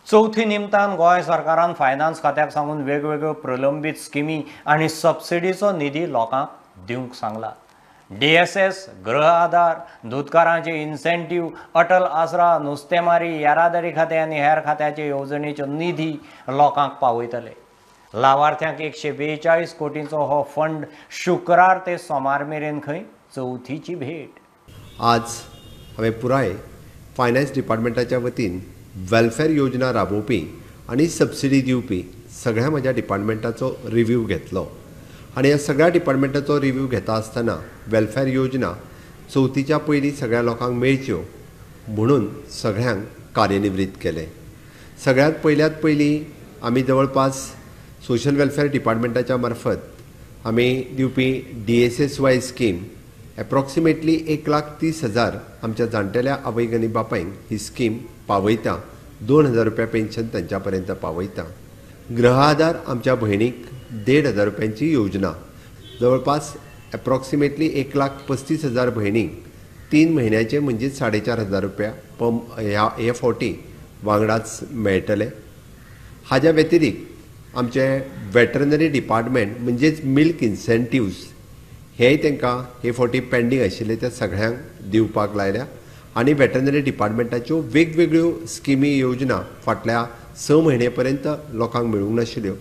चौथी निमतान गोय सरकारान फायनान्स खात्याक सांगून वेगवेगळ्यो प्रलंबीत स्किमी आणि सबसिडीचो निधी लोकांक दिवंक सांगला। DSS, गृह आधार, दूधकारांचे इन्सेंटिव्ह, अटल आसरा, नुस्तेमारी, येरादारी खाते आणि हेर खात्याचे येवजणेचो निधी लोकांक पावयतले। लाभार्थ्यांक 142 कोटींचो हो फंड शुक्रार ते सोमार मेरेन खंय चौथीची भेट। आज हांवें पुराय फायनान्स डिपार्टमेंटाच्या वतीन वेलफेअर योजना राबोवपी आणि सबसिडी दिवपी सगळ्या म्हज्या डिपार्टमेंटाचो रिव्ह्यू घेतलो आणि ह्या सगळ्या डिपार्टमेंटाचो रिव्ह्यू घेता आसतना वेलफेअर योजना चवथीच्या पयलीं सगळ्या लोकांक मेळच्यो म्हणून सगळ्यांक कार्यान्वित केले। सगळ्यात पयलीं आमी जवळपास सोशल वेलफेअर डिपार्टमेंटाच्या मार्फत आमी दिवपी DSSY स्कीम एप्रॉक्सिमेटली 1,30,000 आमच्या जाणटेल्या आवय आनी बापायंक ही स्कीम पावयता। 2,000 रुपया पेन्शन तांच्या पर्यंत पावयता। गृह आधार आमच्या भयणीक 1,500 रुपयांची योजना जवळपास एप्रॉक्सिमेटली 1,35,000 भयणीक 3 म्हयन्याचे म्हणजे 4,500 रुपया ह्या फावटी वांगडाच मेळटले। हाज्या व्यतिरिक्त आमचे वेटरनरी डिपार्टमेंट म्हणजेच मिल्क इन्सेंटिव्स हेय तांकां हे फावटी पेंडींग आशिल्ले ते सगळ्यांक दिवपाक लायल्या आणि वेटरनरी डिपार्टमेंटाच्यो वेगवेगळ्यो स्किमी योजना फाटल्या 6 म्हयने पर्यंत लोकांक मेळूंक नाशिल्ल्यो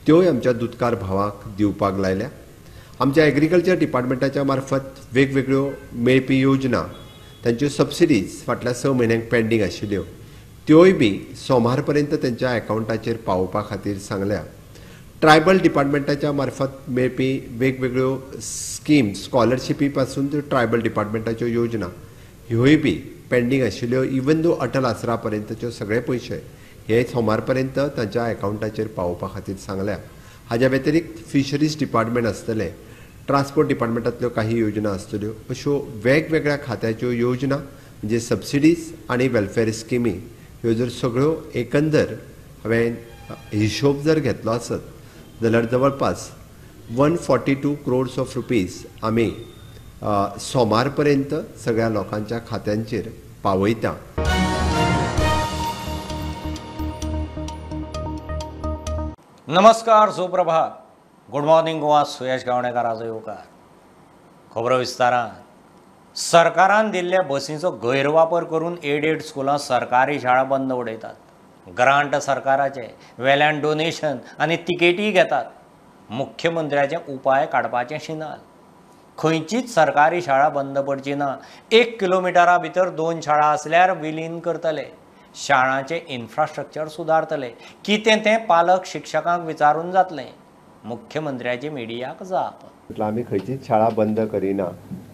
त्योय आमच्या दुधकार भावाक दिवपाक लायल्या। आमच्या एग्रीकल्चर डिपार्टमेंटाच्या मार्फत वेगवेगळ्यो मेळपी योजना तांच्यो सबसिडीज फाटल्या 6 म्हयन्यांक पेंडींग आशिल्ल्यो त्योय बी सोमार पर्यंत त्यांच्या अकाउंटाचेर पावोवपा खातीर सांगल्या। ट्रायबल डिपार्टमेंटाच्या मार्फत मेळपी वेगवेगळ्यो स्कीम स्कॉलरशिपी पासून त्यो ट्रायबल डिपार्टमेंटाच्यो योजना ह्योय बी पेंडींग आशिल्ल्यो इवन दो अटल आसरा पर्यंतचे सगळे पयशे हे सोमार पर्यंत तांच्या अकाउंटाचेर पावोवपा खातीर सांगल्या। हाज्या व्यतिरिक्त फिशरीज डिपार्टमेंट आसतले, ट्रान्सपोर्ट डिपार्टमेंटांतल्यो काही योजना आसतल्यो अश्यो वेगवेगळ्या खात्याच्यो योजना म्हणजे सबसिडीज आणि वेलफेअर स्किमी ह्यो जर सगळ्यो एकंदर हांवें हिशोब जर घेतलो आसत जाल्यार जवळपास 142 crores ऑफ रुपीज आमी सोमार पर्यंत सगळ्या लोकांच्या खात्यांचेर पावयता। नमस्कार, सुप्रभात, गुड मॉर्निंग गोवा। सुयश गावणेकाराचो येवकार। खबरो विस्तारान। सरकारान दिल्ल्या बसींचो गैरवापर करून एडेड स्कुलां सरकारी शाळा बंद उडयतात। ग्रांट सरकाराचे वेल्यान डोनेशन आणि तिकेटी घेतात। मुख्यमंत्र्याचे उपाय काडपाचे शिनाल। खंयचीच सरकारी शाळा बंद पडची ना। 1 किलोमिटरा भितर 2 शाळा आसल्यार विलीन करतले। शाळांचे इन्फ्रास्ट्रक्चर सुदारतले। कितें तें पालक शिक्षकांक विचारून जातलें। मुख्यमंत्र्याचे मिडियाक जाप। आमी खंयचीच शाळा बंद करिना।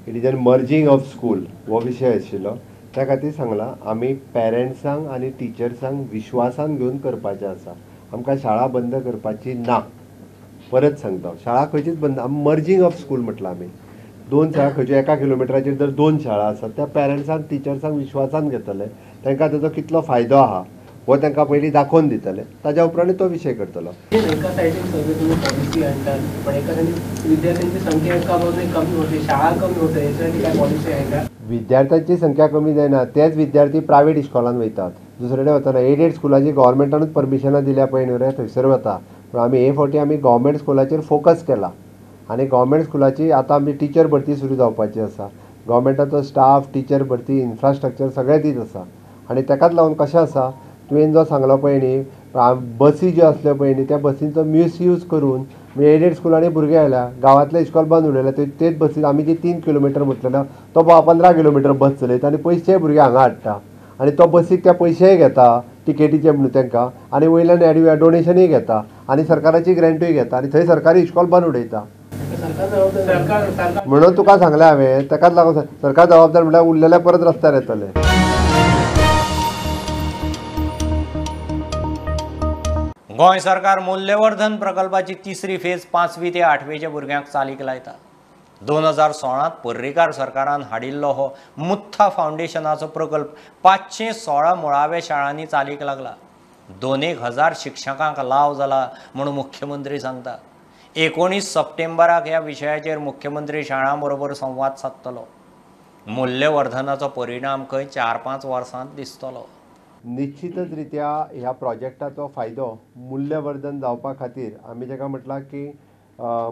It is an merging of school हो विशय आशिल्लो। त्या खातीर सांगलां आमी पेरंट्सांक आनी टिचर्सांक विश्वासान घेवन करपाचें आसा। आमकां शाळा बंद करपाची ना। परत सांगता शाळा खंयचीच बंद मर्जिंग ऑफ स्कूल म्हटलां आमी। 2 शाळा खंयच्यो 1 किलोमिटराचेर जर 2 शाळा आसात त्या पेरंट्सांक टिचर्सांक विश्वासान घेतले। तांकां ताचो कितलो फायदो आहा हो तांकां पयलीं दाखोवन दितले। ताज्या उपरांत तो विशय करतलो। एका सायडीन सगळे तुम्ही पॉलिसी आणतात पण एका सायडीन विद्यार्थ्यांची संख्या कमी होते, शाळा कमी होते, याच्यासाठी काय पॉलिसी आहे का? विद्यार्थ्यांची संख्या कमी जायना, तेच विद्यार्थी प्रायव्हेट इस्कॉलांत वयतात। दुसरे कडेन वतना एडेड स्कुलाची गव्हर्मेंटानूच परमिशनां दिल्या पळय न्हू रे थंयसर वता। पूण आमी हे फावटी आमी गव्हर्मेंट स्कुलाचेर फोकस केला आनी गव्हर्मेंट स्कुलाची आतां आमची टिचर भरती सुरू जावपाची आसा। गव्हर्मेंटाचो स्टाफ, टिचर भरती, इन्फ्रास्ट्रक्चर सगळें दीत आसा आनी ताकाच लागून कशें आसा तुवें जो सांगलो पळय न्ही बसी ज्यो आसल्यो पळय न्ही त्या बसींचो मिसयूज करून एडेड स्कुलांनी भुरगे आयल्या। गांवांतले इस्कॉल बंद उडयल्या तेच बसी आमी जी 3 किलोमिटर म्हटलेलो तो 15 किलोमिटर बस चलयता आनी पयशे भुरगे हांगा हाडटा आनी तो बसीक त्या पयशेय घेता टिकेटीचे म्हणून तांकां आनी वयल्यान डोनेशनूय घेता आनी सरकाराची ग्रँटूय घेता आनी थंय सरकारी इस्कॉल बंद उडयता। म्हणून तुका सांगलें हांवें ताकाच लागून सरकार जबाबदार म्हळ्यार उरलेले परत रस्त्यार येतले। गोंय सरकार मूल्यवर्धन प्रकल्पाची 3री फेज 5वी ते 8वेच्या भुरग्यांक चालीक लायता। 2016 पर्रीकार सरकारान हाडिल्लो हो मुथा फाउंडेशनाचो प्रकल्प 516 मुळाव्या शाळांनी चालीक लागला। 2,000 शिक्षकांक लाव जाला म्हणून मुख्यमंत्री सांगता। 19 सप्टेंबराक ह्या विशयाचेर मुख्यमंत्री शाळां बरोबर संवाद सादतलो। मूल्यवर्धनाचो परिणाम खंय 4-5 वर्सांत दिसतलो। निश्चितच रित्या ह्या प्रोजेक्टाचो फायदो मूल्यवर्धन जावपा खातीर आमी जेका म्हटलां की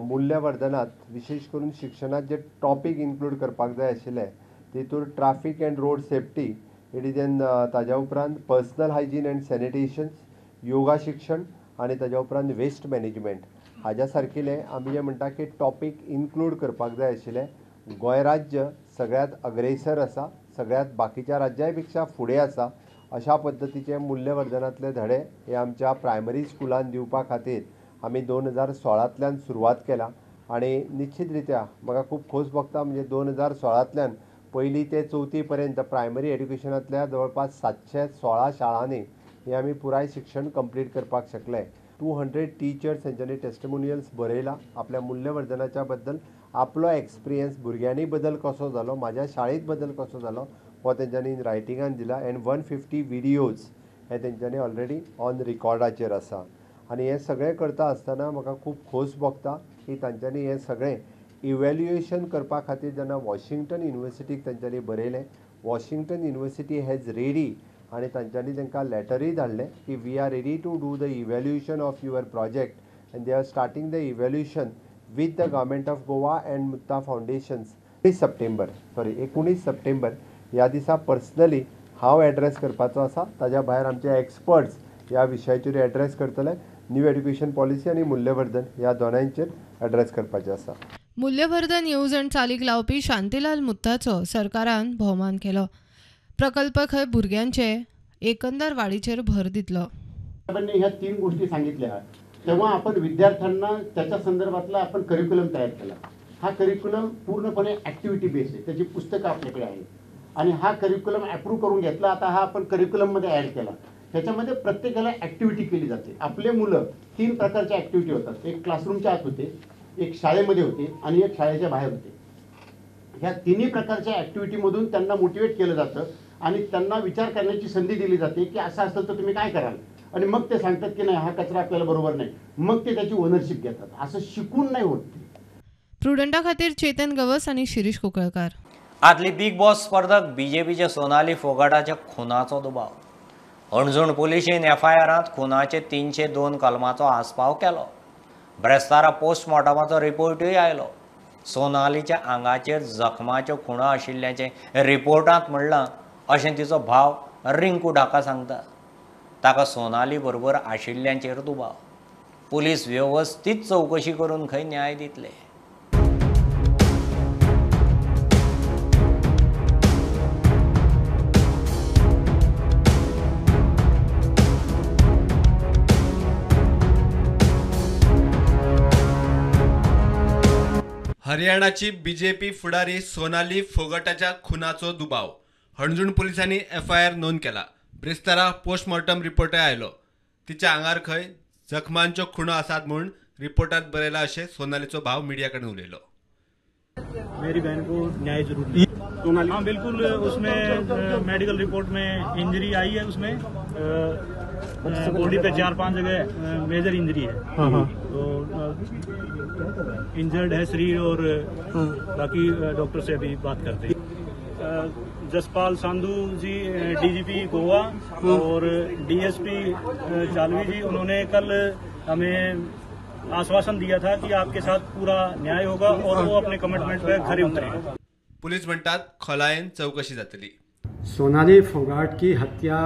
मूल्यवर्धनात विशेष करून शिक्षणात जे टॉपीक इन्क्लूड करपाक जाय आशिल्ले तितूर traffic and road safety it is an ताज्या उपरांत personal hygiene and sanitation yoga शिक्षण आनी ताज्या उपरांत वेस्ट मॅनेजमेंट हाज्या सारकिले आमी जे म्हणटा की टॉपीक इन्क्लूड करपाक जाय आशिल्ले. गोंय राज्य सगळ्यात अग्रेसर आसा, सगळ्यात बाकीच्या राज्यां पेक्षा फुडें आसा. अशा पद्दतीचे मूल्यवर्धनातले धडे हे आमच्या प्रायमरी स्कुलांत दिवपा खातीर आमी 2016तल्यान सुरवात केला आनी निश्चित रित्या म्हाका खूब खोस भोगता म्हणजे 2016तल्यान पयली ते चवथी पर्यंत प्रायमरी एड्युकेशनांतल्या जवळपास 716 शाळांनी हे आमी पुराय शिक्षण कंप्लीट करपाक शकले. 200 टिचर्स हेंच्यांनी टेस्टिमोनियल्स बरयला आपल्या मूल्यवर्धनाच्या बद्दल, आपलो एक्सपिरियन्स भुरग्यांनी बदल कसो जालो, म्हाज्या शाळेंत बदल कसो जालो हो तेंच्यांनी रायटिंगान दिला. एंड 150 व्हिडियोज हे तेंच्यांनी ऑलरेडी ऑन रिकॉर्डाचेर आसा. आनी हें सगळें करता आसतना म्हाका खूब खोस भोगता की तांच्यांनी हें सगळें इवॅल्युएशन करपा खातीर जेन्ना वॉशिंग्टन युनिवर्सिटीक तांच्यांनी बरयलें, वॉशिंग्टन युनिवर्सिटी हॅज रेडी आनी तांच्यांनी तांकां लेटरूय धाडलें की we are ready to do the evaluation of your project and they are starting the evaluation with the government of Goa and Mutta Foundations. 19 September ह्या दिसा पर्सनली हांव एड्रेस करपाचो आसा. ताज्या भायर आमचे एक्सपर्ट्स ह्या विशयाचेर एड्रेस करतले. न्यू एड्युकेशन पॉलिसी आनी मूल्यवर्धन ह्या दोनांचेर एड्रेस करपाचें आसा. मूल्यवर्धन येवजण चालीक लावपी शांतीलाल मुत्ताचो सरकारान भोवमान केलो. प्रकल्प खंय भुरग्यांचे एकंदर वाडीचेर भर दितलो. ह्या 3 गोष्टी सांगितल्या तेव्हा आपण विद्यार्थ्यांना त्याच्या संदर्भातला आपण करिक्युलम तयार केला. हा करिक्युलम पूर्णपणे ॲक्टिव्हिटी बेस आहे, त्याची पुस्तकं आपल्याकडे आहेत आणि हा करिक्युलम अप्रूव्ह करून घेतला. आता हा आपण करिक्युलममध्ये ॲड केला. त्याच्यामध्ये प्रत्येकाला ॲक्टिव्हिटी केली जाते. आपले मुलं 3 प्रकारच्या ॲक्टिव्हिटी होतात. एक क्लासरूमच्या आत होते, एक शाळेमध्ये होते आणि एक शाळेच्या बाहेर होते. ह्या तिन्ही प्रकारच्या ॲक्टिव्हिटीमधून त्यांना मोटिवेट केलं जातं आणि त्यांना विचार करण्याची संधी दिली जाते की असं असेल तर तुम्ही काय कराल. आणि मग ते सांगतात की नाही हा कचरा आपल्याला बरोबर नाही, मग ते त्याची ओनरशिप घेतात. असं शिकून नाही होत. प्रुडंटा खातीर चेतन गवस आणि शिरीष कुंकळकार. आदली बिग बॉस स्पर्धक बीजेपीचे सोनाली फोगाटाच्या खुनाचो दुबाव. हणजूण पुलिशेन FIRांत खुनाचे 302 कलमाचो आस्पाव केलो. ब्रेस्तारा पोस्टमॉर्टमाचो रिपोर्टूय आयलो. सोनालीच्या आंगाचेर जखमाच्यो खुणा आशिल्ल्याचें रिपोर्टांत म्हणलां अशें तिचो भाव रिंकू ढाका सांगता. ताका सोनाली बरोबर आशिल्ल्यांचेर दुबाव. पुलीस व्यवस्थीत चवकशी करून खंय न्याय दितले. हरियाणाची बीजेपी फुडारी सोनाली फोगाटाच्या खुनाचो दुबाव. हणजूण पोलिसांनी FIR नोंद केला. ब्रेस्तारा पोस्टमॉर्टम रिपोर्टय आयलो. तिच्या आंगार खंय जखमांच्यो खुणो आसात म्हूण रिपोर्टात बरयला अशें सोनालीचो भाव मीडिया कडेन उलयलो. मेरी बहन को न्याय जरूरी है. हाँ बिल्कुल, उसमें मेडिकल रिपोर्ट में इंजरी आई है. उसमें बॉडी पे 4-5 जगह मेजर इंजरी है. तो इंजर्ड है शरीर और बाकी डॉक्टर से अभी बात करते हैं. जसपाल सांधू जी DGP गोवा और DSP चालवी जी, उन्होंने कल हमें आश्वासन दिया था कि आपके साथ पूरा न्याय होगा और वो अपने कमिटमेंट पे खरे उतरेंगे. पुलीस म्हणतात खोलायेन चौकशी जातली. सोनाली फोगाट की हत्या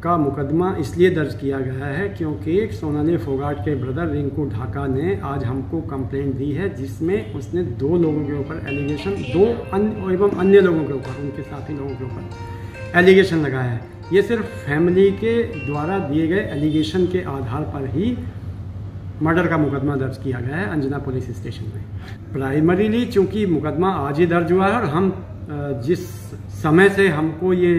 का मुकदमा इसलिए दर्ज किया गया है क्योंकि सोनाली फोगाट के ब्रदर रिंकू ढाका ने आज हमको कंप्लेंट दी है जिसमें उसने 2 लोगों के ऊपर एलिगेशन, 2 एवं अन्य लोगों के ऊपर, उनके साथी लोगों के ऊपर एलिगेशन लगाया है. ये सिर्फ फैमिली के द्वारा दिए गए एलिगेशन के आधार पर ही मर्डर का मुकदमा दर्ज किया गया है अंजना पुलिस स्टेशन में. प्राइमरीली चूँकि मुकदमा आज ही दर्ज हुआ है और हम जिस समय से हमको ये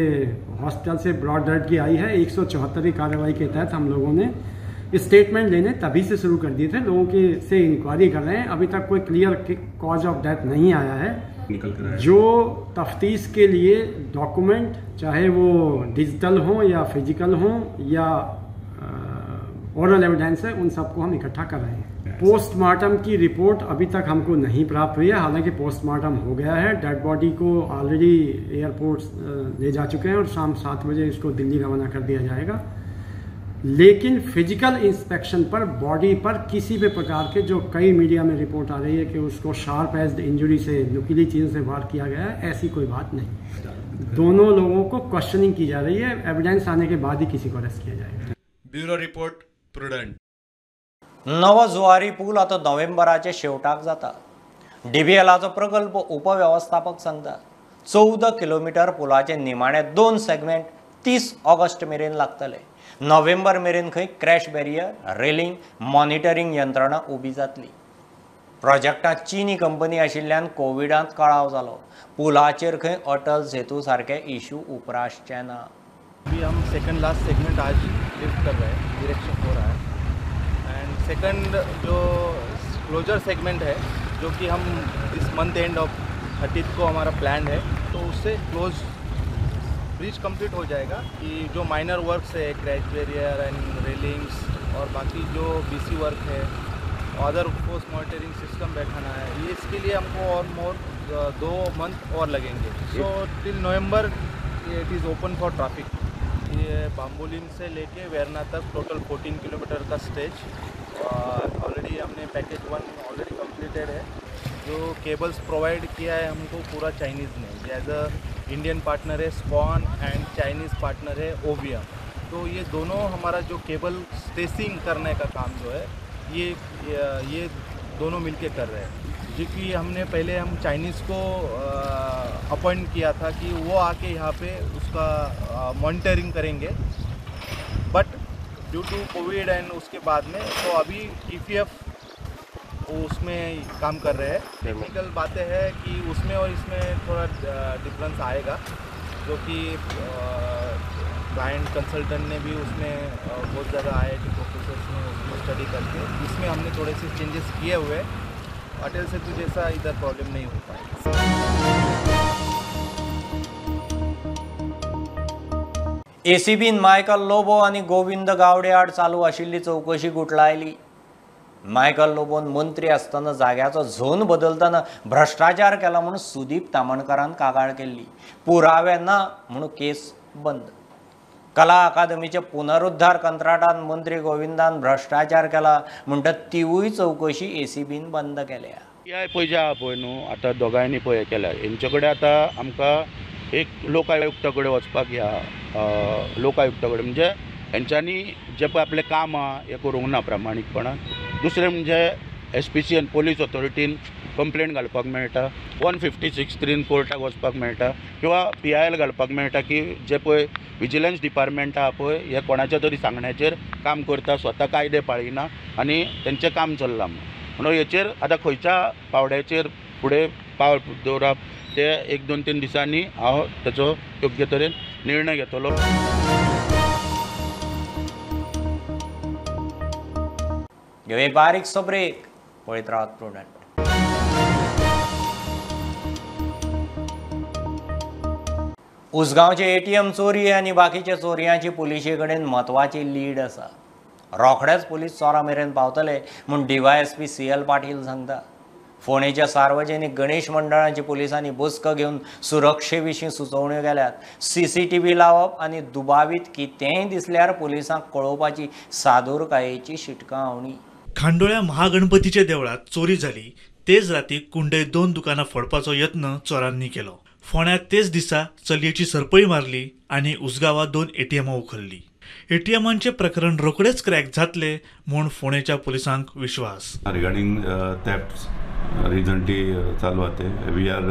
हॉस्टल से ब्रॉड डेड की आई है 174वीं कार्रवाई के तहत हम लोगों ने स्टेटमेंट लेने तभी से शुरू कर दिए थे. लोगों के से इंक्वायरी कर रहे हैं. अभी तक कोई क्लियर कॉज ऑफ डेथ नहीं आया है. जो तफ्तीश के लिए डॉक्यूमेंट चाहे वो डिजिटल हो या फिजिकल हो या ओरल एविडेंस है, उन सबको हम इकट्ठा कर रहे हैं। पोस्टमार्टम की रिपोर्ट अभी तक हमको नहीं प्राप्त हुई है, हालांकि पोस्टमार्टम हो गया है। डेड बॉडी को ऑलरेडी एयरपोर्ट ले जा चुके हैं और शाम 7 बजे इसको दिल्ली रवाना कर दिया जाएगा। लेकिन फिजिकल इंस्पेक्शन पर बॉडी पर किसी भी प्रकार के, जो कई मीडिया में रिपोर्ट आ रही है कि उसको शार्प एज्ड इंजरी से, नुकीली चीज़ से वार किया गया है, ऐसी कोई बात नहीं। दोनों लोगों को क्वेश्चनिंग की जा रही है, एविडेंस आने के बाद ही किसी को अरेस्ट किया जाएगा। Bureau report prudent. नवो जुवारी पूल आता नोव्हेंबराच्या शेवटाक जाता। DBLाचो प्रकल्प उपव्यवस्थापक सांगता 14 किलोमीटर पुलाचे निमाणे 2 सेगमेंट 30 ऑगस्ट मेरेन लागतले। नोव्हेंबर मेरेन खंय क्रॅश बॅरियर, रेलिंग, मॉनिटरिंग यंत्रणा उबी जातली। प्रोजेक्टांत चीनी कंपनी आशिल्ल्यान कोविडांत कळाव जालो। पुलाचेर खंय अटल सेतू सारके इश्यू उपरासचे ना। अभी हम सेकंड लास्ट सेगमेंट आज लिफ्ट कर रहे हैं, डायरेक्शन हो रहा है। एंड सेकंड जो क्लोजर सेगमेंट है, जो कि हम इस मंथ एंड ऑफ 30 को हमारा प्लान है, तो उससे क्लोज ब्रिज कंप्लीट हो जाएगा। कि जो माइनर वर्क्स है, क्रैश बैरियर एंड रेलिंग्स और बाकी जो BC वर्क है, अदर पोस्ट मॉनिटरिंग सिस्टम बैठाना है, ये इसके लिए हमको और मोर 2 मंथ और लगेंगे। So till November it is open for traffic. ये बाम्बोलिम से लेके वेरना तक टोटल 14 किलोमीटर का स्टेज ऑलरेडी हमने पैकेज 1 ऑलरेडी कंप्लीटेड है। जो केबल्स प्रोवाइड किया है हमको पूरा चाइनीज़ ने, एज अ इंडियन पार्टनर है स्पॉन एंड चाइनीज़ पार्टनर है OVM। तो ये दोनों हमारा जो केबल स्टेसिंग करने का काम जो है ये दोनों मिलके कर रहे हैं। क्योंकि हमने पहले हम चाइनीज़ को अपॉइंट किया था कि वो आके यहाँ पे उसका मॉनिटरिंग करेंगे, but due to Covid and उसके बाद में तो अभी TPF उसमें काम कर रहे हैं। टेक्निकल बातें हैं कि उसमें और इसमें थोड़ा डिफरेंस आएगा, जो कि क्लाइंट कंसल्टेंट ने भी उसमें बहुत ज़्यादा IIT प्रोफेसर्स ने उसमें स्टडी करके इसमें हमने थोड़े से चेंजेस किए हुए। अटल सेतु जैसा इधर प्रॉब्लम नहीं हो पाएगा। ACBन मायकल लोबो आणि गोविंद गावडे आड चालू आशिल्ली चौकशी गुटलायली। मायकल लोबोन मंत्री आसतना जाग्याचो झोन बदलतना भ्रष्टाचार केला म्हणून सुदीप तामणकारान कागाळ केल्ली। पुरावे ना म्हणून केस बंद। कला अकादमीचे पुनरुद्धार कंत्राटान मंत्री गोविंदान भ्रष्टाचार केला म्हणटा तिवूय चौकशी ACBन बंद केल्या। पळय जे आहा पळय न्हू, आतां दोगांयनी पळय केल्या, हेंचे कडेन आतां आमकां एक लोक आयुक्ता कडेन वचपाक या। लोक आयुक्ता कडेन म्हणजे हेंच्यांनी जे पळय आपलें काम आहा हें करूंक ना प्रामाणीकपणान। दुसरें म्हणजे SPC आनी पोलीस ऑथॉरिटीन कंप्लेंट घालपाक मेळटा, 156(3) कोर्टाक वचपाक मेळटा, किंवा PIL घालपाक मेळटा की जे पळय विजिलन्स डिपार्टमेंट आहा पळय हे कोणाच्या तरी सांगण्याचेर काम करता, स्वता कायदे पाळिना आनी तेंचें काम चल्लां म्हणून हेचेर आतां खंयच्या पावड्याचेर फुडें पावल दवरप ते 1-2-3 दिसांनी हांव ताचो योग्य तरेन निर्णय घेतलो। एक बारीकसो ब्रेक, पळयत रावत प्रुडंट। उसगांवचे ATM चोरी आनी बाकीच्या चोरयांची पुलिशे कडेन म्हत्वाची लीड आसा। रोखडेच पुलीस चोरा मेरेन पावतले म्हूण DYSP CL पाटील सांगता। फोंडेच्या सार्वजनीक गणेश मंडळांची पुलिसांनी बसक घेवन सुरक्षे विशीं सुचोवण्यो केल्यात। CCTV लावप आनी दुबावीत कितेंय दिसल्यार पुलिसांक कळोवपाची सादूरकायेची शिटकावणी। खांडोळ्या महागणपतीच्या देवळात चोरी झाली तेच राती कुंडे 2 दुकानां फोडपाचो यत्न चोरांनी केलो। फोंड्यात तेच दिसा चलयेची सरपळी मारली आणि उसगावात 2 ATM उखल्ली। ATMांचे प्रकरण रोखडेच क्रॅक जातले म्हूण फोंडेच्या पुलिसांक विश्वास। रिगार्डिंग थेफ्ट्स रिसेंटली चालू आते, we are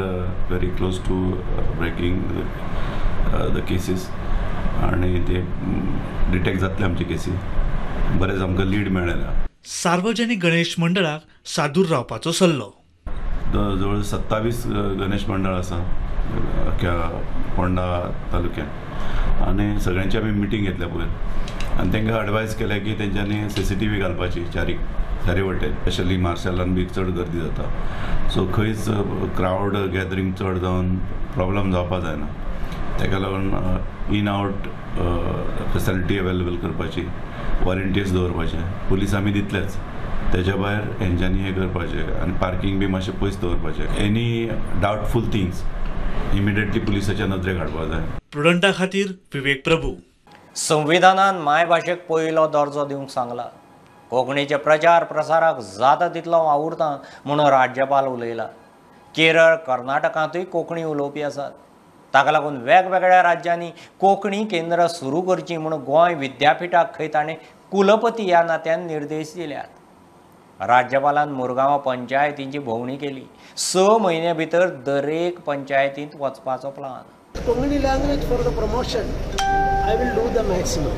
very close to breaking the cases आणि ते डिटेक्ट जातले आमचे केसी। बरेच आमकां लीड मेळ्ळेला। सार्वजनिक गणेश मंडळाक सादूर रावपाचो सल्लो। जवळ 27 गणेश मंडळ आसा अख्ख्या फोंडा तालुक्यात आणि सगळ्यांची आमी मिटींग घेतल्या पयर आनी तांकां एडवायज केल्या की तेंच्यांनी CCTV घालपाची चारी वटेन, स्पेशली मार्शलान बी चड गर्दी जाता, सो खंयच क्रावड गॅदरींग चड जावन प्रॉब्लम जावपाक जायना। ताका लागून इन आउट फेसिलिटी अवेलेबल करपाची वॉलंटियर्स दवरपाचे, पुलीस आमी दितलेच, तेच्या भायर हेंच्यांनी हें करपाचें आनी पार्किंग बी मातशें पयस दवरपाचें. एनी डावटफूल थिंग्स इमिडिएटली पुलिसाच्या नदरेक हाडपाक जाय. प्रुडंटा खातीर विवेक प्रभू. संविधानान मायभाशेक पयलो दर्जो दिवंक सांगला. कोंकणीचे प्रचार प्रसाराक जाता तितलो वावुरता म्हणून राज्यपाल उलयला. केरळ, कर्नाटकांतूय कोंकणी उलोवपी आसात. ताका लागून वेगवेगळ्या राज्यांनी कोंकणी केंद्र सुरू करची म्हणून गोंय विद्यापीठाक खंय ताणें कुलपती ह्या नात्यान निर्देश दिल्यात. राज्यपालान मुरगांवां पंचायतींची भोंवडी केली. 6 म्हयने भितर दरेक पंचायतींत वचपाचो plan. Konkani language for the promotion, I will do the maximum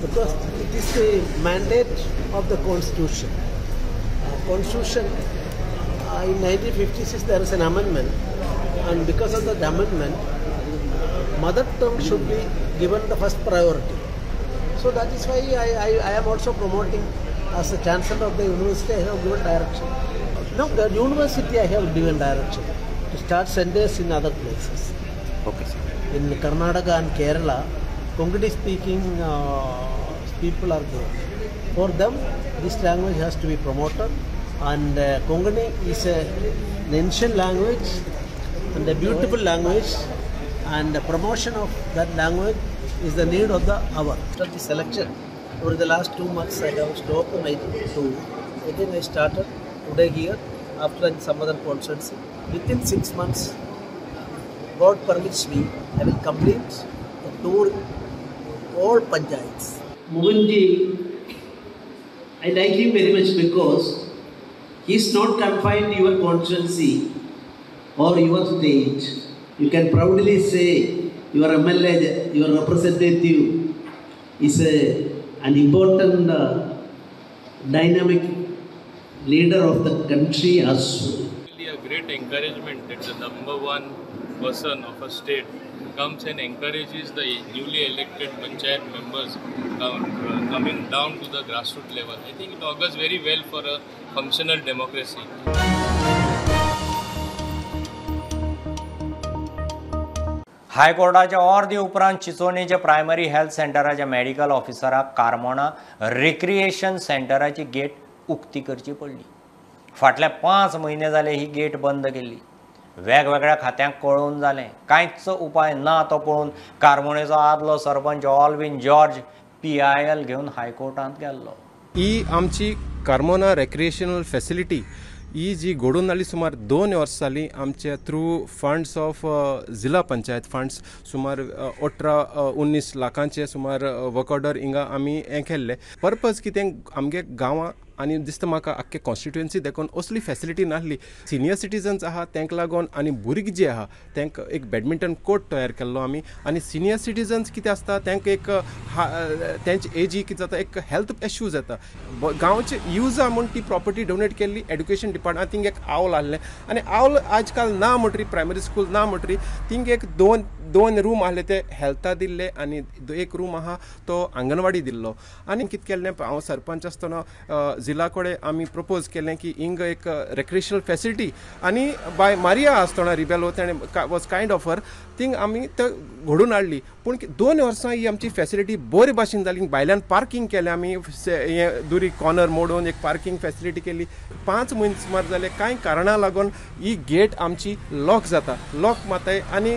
because it is the mandate of the Constitution. Constitution in 1956 there is an amendment, and because of that amendment, mother tongue should be given the first priority. So that is why I am also promoting as the chancellor of the university. I have given direction. No, the university I have given direction to start centers in other places. Okay, sir. In Karnataka and Kerala, Konkani speaking people are there. For them, this language has to be promoted, and Konkani is an ancient language and a beautiful language, and the promotion of that language is the need of the hour. After the selection, over the last 2 months, I have stopped my tour. Again, I started today here, after some other conference. Within 6 months, God permits me, I will complete the tour all panchayats. Mohanji, I like him very much because he is not confined to your constituency or your state. You can proudly say your MLA, your representative is an important dynamic leader of the country as well. Really a great encouragement that the number one person of a state comes and encourages the newly elected panchayat members coming down to the grassroots level. I think it augurs very well for a functional democracy. हायकोर्टाच्या अर्दे उपरांत चिंचोणेच्या primary health सेंटराच्या medical ऑफिसराक कारमोणा recreation सेंटराची gate उक्ती करची पडली. फाटल्या 5 म्हयने जाले ही गेट बंद केल्ली. वेगवेगळ्या खात्यांक कळोवन जालें, कांयच उपाय ना तो पळोवन कारमोणेचो आदलो सरपंच ऑल्विन जॉर्ज PIL घेवन हायकोर्टांत गेल्लो. ही आमची कारमोना रेक्रिएशनल फॅसिलिटी ही जी घडून आली सुमार 2 वर्सां जालीं आमच्या थ्रू फंड्स ऑफ जिल्हा पंचायत फंड्स सुमार 18-19 लाखांचे सुमार वर्क ऑर्डर हिंगा आमी हें केल्ले. पर्पज कितें आमगे गांवां आनी दिसता म्हाका आख्खे कॉन्स्टिट्युएन्सी देखून असली फॅसिलिटी नासली. सिनियर सिटीजन्स आहा तांकां लागून आनी भुरगीं जी आहा तांकां एक बॅडमिंटन कोर्ट तयार केल्लो आमी. आनी सिनियर सिटीजन्स कितें आसता तांकां एक तेंचे एजी कितें जाता एक हेल्थ इश्यूज येता. गांवचे युजा म्हूण ती प्रॉपर्टी डोनेट केल्ली एड्युकेशन डिपार्टमेंट. थिंग एक आwl आहलें आनी आwl आज काल ना म्हणटरी प्रायमरी स्कूल ना म्हणटरी थिंग एक दोन रूम आहले ते हेल्था दिल्ले आनी एक रूम आहा तो आंगणवाडी दिल्लो. आनी कितें केल्लें हांव सरपंच आसतना जिल्ला कडेन आमी प्रपोज केलें की हिंग एक रेक्रिएशनल फॅसिलिटी आनी बाय मारिया आसतना रिबेलो ताणें वॉज कायंड ऑफर थिंग आमी तो घडून हाडली. पूण 2 वर्सां ही आमची फॅसिलिटी बरे भाशेन जाली. भायल्यान पार्किंग केलें आमी हें दुरी कॉर्नर मोडून एक पार्किंग फॅसिलिटी केली. 5 म्हयने सुमार जाले कांय कारणां लागून ही गेट आमची लॉक जाता. लॉक माताय आनी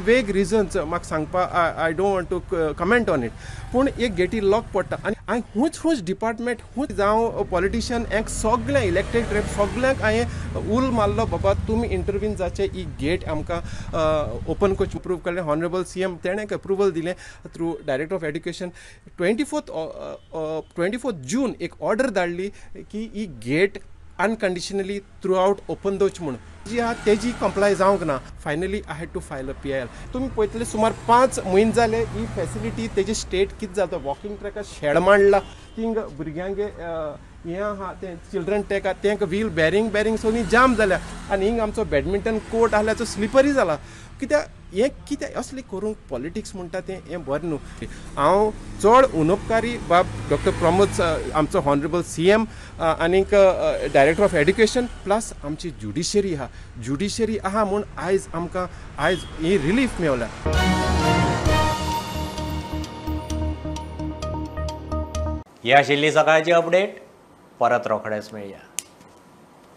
वेग रिजन्स म्हाका सांगपा I don't want to comment on it. पूण एक गेटी लॉक पडटा आनी हांवें खूंच डिपार्टमेंट जावं पॉलिटिशियन हेंक सगळ्या इलेक्टेड रेप सगळ्यांक हांवें उल मारलो बाबा तुमी इंटरव्यून जावचे ही गेट आमकां ओपन करची. अप्रूव केलें हॉनरेबल CM तेणें अप्रुवल दिलें थ्रू डायरेक्टर ऑफ एड्युकेशन. 24 जून एक ऑर्डर धाडली की ही gate unconditionally throughout open दवरची म्हणून. जी आहा तेजी कंप्लाय जावंक ना. Finally I had to file a PIL. तुमी पळयतले सुमार 5 म्हयने जाले ही फॅसिलिटी तेजी स्टेट कितें जाता. वॉकिंग ट्रॅकार शेड मांडला थिंग भुरग्यांगे हें आहा तें चिल्ड्रन ट्रॅक आहा तांकां व्हील बॅरिंग सगळीं जाम जाल्या. आनी हिंग आमचो बॅडमिंटन कोर्ट आहल्या तो स्लिपरी जाला. कित्याक हें कितें असलें करूंक पॉलिटिक्स म्हणटा तें हें बरें न्हू. हांव चड उनोपकारी बाब डॉक्टर प्रमोद आमचो हॉनरेबल CM आनीक डायरेक्टर ऑफ एड्युकेशन प्लस आमची ज्युडिशरी आहा म्हूण आयज आमकां आयज ही रिलीफ मेवल्या. ही आशिल्ली सकाळची अपडेट. परत रोखडेच मेळया.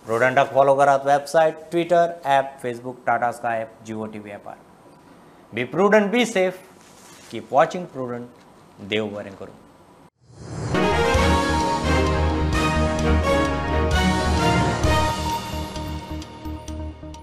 प्रुडंटाक फॉलो करात website, Twitter, app, Facebook, Tata Sky app, Jio TV ॲपार. Be Prudent, be safe, keep watching Prudent. देव बरें करूं.